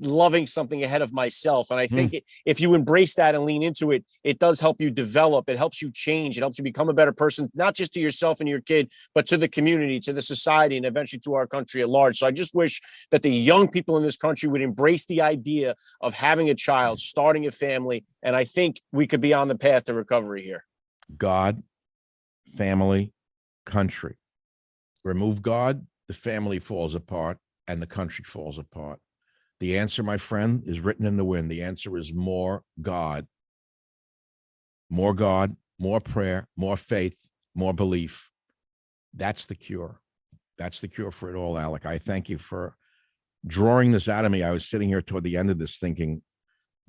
loving something ahead of myself. And I think if you embrace that and lean into it, it does help you develop. It helps you change. It helps you become a better person, not just to yourself and your kid, but to the community, to the society, and eventually to our country at large. So I just wish that the young people in this country would embrace the idea of having a child, starting a family. And I think we could be on the path to recovery here. God, family, country. Remove God, the family falls apart and the country falls apart. The answer, my friend, is written in the wind. The answer is more God, more prayer, more faith, more belief. That's the cure. That's the cure for it all, Alec. I thank you for drawing this out of me. I was sitting here toward the end of this thinking,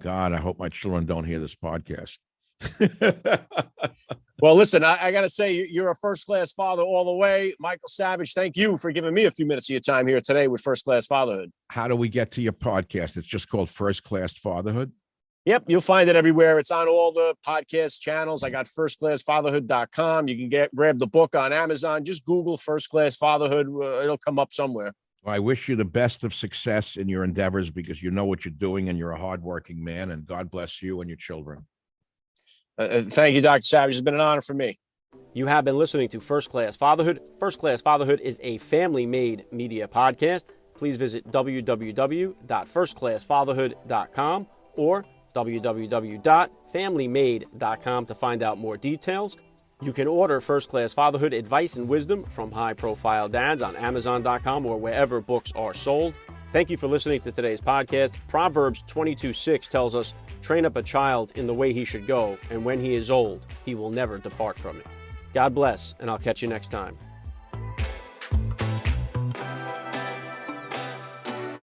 God, I hope my children don't hear this podcast. Well, listen, I got to say, you're a first-class father all the way. Michael Savage, thank you for giving me a few minutes of your time here today with First Class Fatherhood. How do we get to your podcast? It's just called First Class Fatherhood? Yep, you'll find it everywhere. It's on all the podcast channels. I got firstclassfatherhood.com. You can grab the book on Amazon. Just Google First Class Fatherhood. It'll come up somewhere. Well, I wish you the best of success in your endeavors, because you know what you're doing and you're a hardworking man, and God bless you and your children. Thank you, Dr. Savage. It's been an honor for me. You have been listening to First Class Fatherhood. First Class Fatherhood is a family-made media podcast. Please visit www.firstclassfatherhood.com or www.familymade.com to find out more details. You can order First Class Fatherhood advice and wisdom from high-profile dads on Amazon.com or wherever books are sold. Thank you for listening to today's podcast. Proverbs 22:6 tells us, train up a child in the way he should go, and when he is old, he will never depart from it. God bless, and I'll catch you next time.